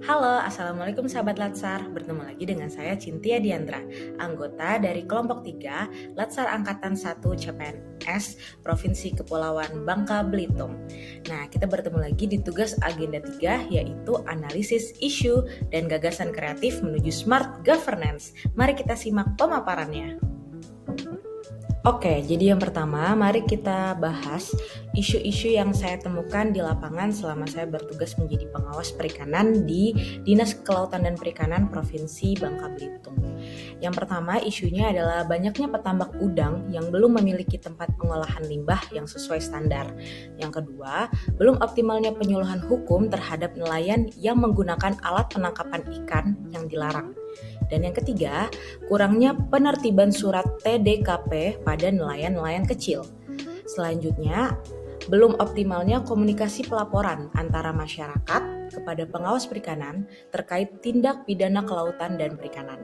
Halo, Assalamualaikum sahabat Latsar. Bertemu lagi dengan saya Cintia Diandra, anggota dari kelompok 3 Latsar Angkatan 1 CPNS Provinsi Kepulauan Bangka Belitung. Nah, kita bertemu lagi di tugas agenda 3, yaitu analisis isu dan gagasan kreatif menuju smart governance. Mari kita simak pemaparannya. Oke, jadi yang pertama, mari kita bahas isu-isu yang saya temukan di lapangan selama saya bertugas menjadi pengawas perikanan di Dinas Kelautan dan Perikanan Provinsi Bangka Belitung. Yang pertama, isunya adalah banyaknya petambak udang yang belum memiliki tempat pengolahan limbah yang sesuai standar. Yang kedua, belum optimalnya penyuluhan hukum terhadap nelayan yang menggunakan alat penangkapan ikan yang dilarang. Dan yang ketiga, kurangnya penertiban surat TDKP pada nelayan-nelayan kecil. Selanjutnya, belum optimalnya komunikasi pelaporan antara masyarakat kepada pengawas perikanan terkait tindak pidana kelautan dan perikanan.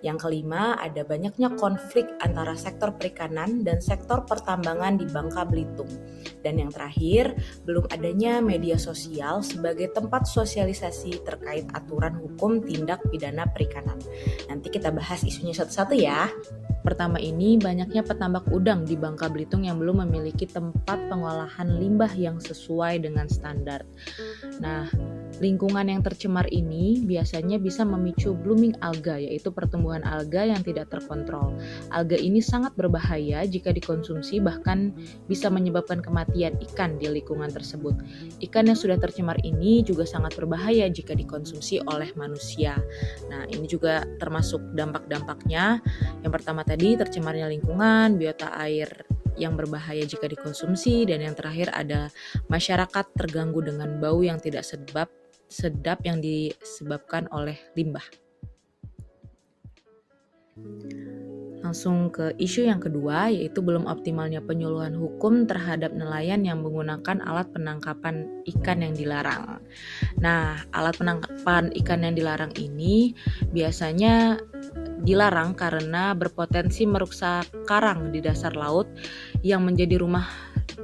Yang kelima, ada banyaknya konflik antara sektor perikanan dan sektor pertambangan di Bangka Belitung. Dan yang terakhir, belum adanya media sosial sebagai tempat sosialisasi terkait aturan hukum tindak pidana perikanan. Nanti kita bahas isunya satu-satu ya. Pertama ini, banyaknya petambak udang di Bangka Belitung yang belum memiliki tempat pengolahan limbah yang sesuai dengan standar. Nah, lingkungan yang tercemar ini biasanya bisa memicu blooming alga, yaitu pertumbuhan alga yang tidak terkontrol. Alga ini sangat berbahaya jika dikonsumsi, bahkan bisa menyebabkan kematian ikan di lingkungan tersebut. Ikan yang sudah tercemar ini juga sangat berbahaya jika dikonsumsi oleh manusia. Nah, ini juga termasuk dampak-dampaknya. Yang pertama tadi, tercemarnya lingkungan, biota air yang berbahaya jika dikonsumsi, dan yang terakhir ada masyarakat terganggu dengan bau yang tidak sedap yang disebabkan oleh limbah. Langsung ke isu yang kedua, yaitu belum optimalnya penyuluhan hukum terhadap nelayan yang menggunakan alat penangkapan ikan yang dilarang. Nah, alat penangkapan ikan yang dilarang ini biasanya dilarang karena berpotensi merusak karang di dasar laut yang menjadi rumah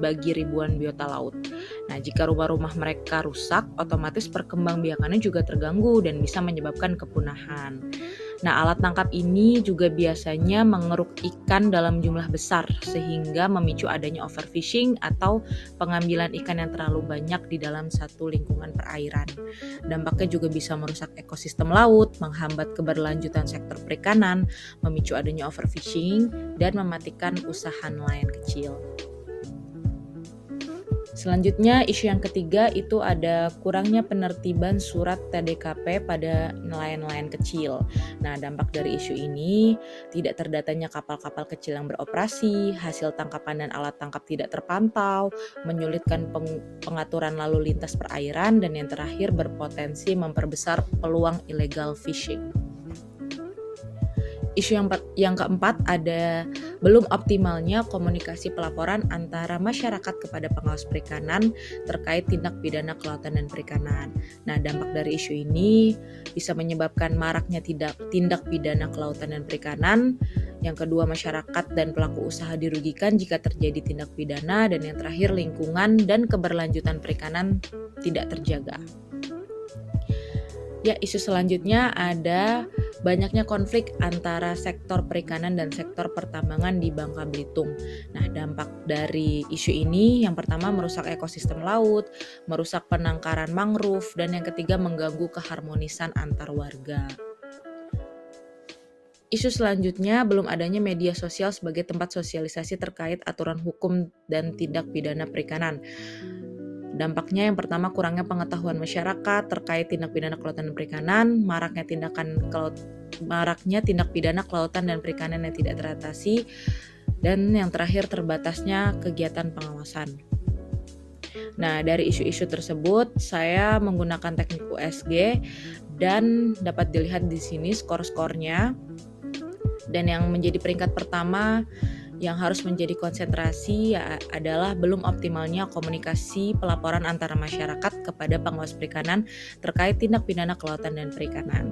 bagi ribuan biota laut. Nah, jika rumah-rumah mereka rusak, otomatis perkembangbiakannya juga terganggu dan bisa menyebabkan kepunahan. Nah, alat tangkap ini juga biasanya mengeruk ikan dalam jumlah besar sehingga memicu adanya overfishing atau pengambilan ikan yang terlalu banyak di dalam satu lingkungan perairan. Dampaknya juga bisa merusak ekosistem laut, menghambat keberlanjutan sektor perikanan, memicu adanya overfishing, dan mematikan usaha nelayan kecil. Selanjutnya, isu yang ketiga itu ada kurangnya penertiban surat TDKP pada nelayan-nelayan kecil. Nah, dampak dari isu ini tidak terdatanya kapal-kapal kecil yang beroperasi, hasil tangkapan dan alat tangkap tidak terpantau, menyulitkan pengaturan lalu lintas perairan, dan yang terakhir berpotensi memperbesar peluang illegal fishing. Isu yang keempat ada belum optimalnya komunikasi pelaporan antara masyarakat kepada pengawas perikanan terkait tindak pidana kelautan dan perikanan. Nah, dampak dari isu ini bisa menyebabkan maraknya tindak pidana kelautan dan perikanan. Yang kedua, masyarakat dan pelaku usaha dirugikan jika terjadi tindak pidana. Dan yang terakhir, lingkungan dan keberlanjutan perikanan tidak terjaga. Ya, isu selanjutnya ada banyaknya konflik antara sektor perikanan dan sektor pertambangan di Bangka Belitung. Nah, dampak dari isu ini yang pertama merusak ekosistem laut, merusak penangkaran mangrove, dan yang ketiga mengganggu keharmonisan antar warga. Isu selanjutnya belum adanya media sosial sebagai tempat sosialisasi terkait aturan hukum dan tindak pidana perikanan. Dampaknya yang pertama kurangnya pengetahuan masyarakat terkait tindak pidana kelautan dan perikanan, maraknya tindak pidana kelautan dan perikanan yang tidak teratasi, dan yang terakhir terbatasnya kegiatan pengawasan. Nah, dari isu-isu tersebut saya menggunakan teknik USG dan dapat dilihat di sini skor-skornya. Dan yang menjadi peringkat pertama yang harus menjadi konsentrasi adalah belum optimalnya komunikasi pelaporan antara masyarakat kepada pengawas perikanan terkait tindak pidana kelautan dan perikanan.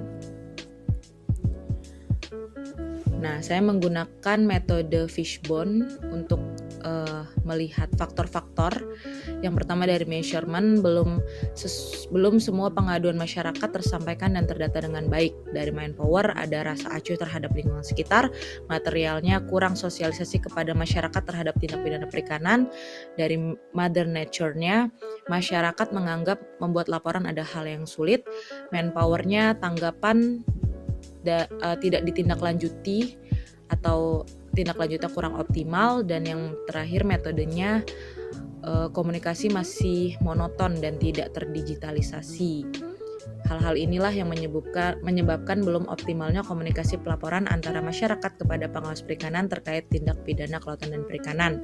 Nah, saya menggunakan metode fishbone untuk melihat faktor-faktor. Yang pertama dari measurement, belum semua pengaduan masyarakat tersampaikan dan terdata dengan baik. Dari manpower ada rasa acuh terhadap lingkungan sekitar, materialnya kurang sosialisasi kepada masyarakat terhadap tindak pidana perikanan. Dari mother nature-nya, masyarakat menganggap membuat laporan ada hal yang sulit. Manpower-nya tanggapan tidak ditindaklanjuti atau tindak lanjutnya kurang optimal. Dan yang terakhir metodenya komunikasi masih monoton dan tidak terdigitalisasi. Hal-hal inilah yang menyebabkan belum optimalnya komunikasi pelaporan antara masyarakat kepada pengawas perikanan terkait tindak pidana kelautan dan perikanan.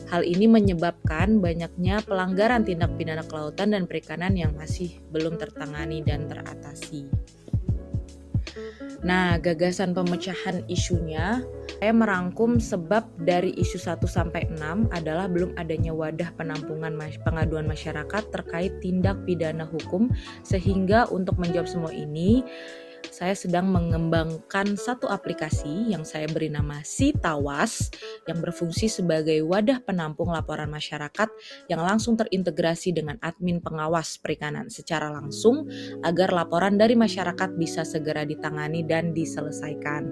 Hal ini menyebabkan banyaknya pelanggaran tindak pidana kelautan dan perikanan yang masih belum tertangani dan teratasi. Nah, gagasan pemecahan isunya, saya merangkum sebab dari isu 1 sampai 6 adalah belum adanya wadah penampungan pengaduan masyarakat terkait tindak pidana hukum, sehingga untuk menjawab semua ini, saya sedang mengembangkan satu aplikasi yang saya beri nama Sitawas yang berfungsi sebagai wadah penampung laporan masyarakat yang langsung terintegrasi dengan admin pengawas perikanan secara langsung agar laporan dari masyarakat bisa segera ditangani dan diselesaikan.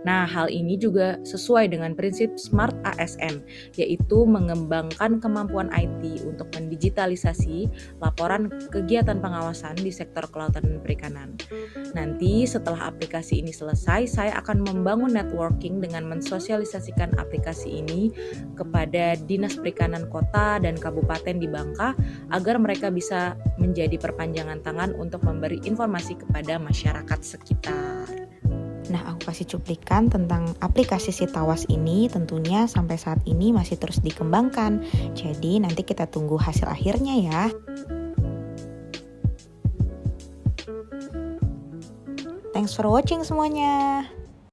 Nah, hal ini juga sesuai dengan prinsip Smart ASN, yaitu mengembangkan kemampuan IT untuk mendigitalisasi laporan kegiatan pengawasan di sektor kelautan dan perikanan. Nanti setelah aplikasi ini selesai, saya akan membangun networking dengan mensosialisasikan aplikasi ini kepada Dinas Perikanan Kota dan Kabupaten di Bangka agar mereka bisa menjadi perpanjangan tangan untuk memberi informasi kepada masyarakat sekitar. Nah, aku kasih cuplikan tentang aplikasi Sitawas ini. Tentunya sampai saat ini masih terus dikembangkan. Jadi nanti kita tunggu hasil akhirnya ya. Thanks for watching semuanya.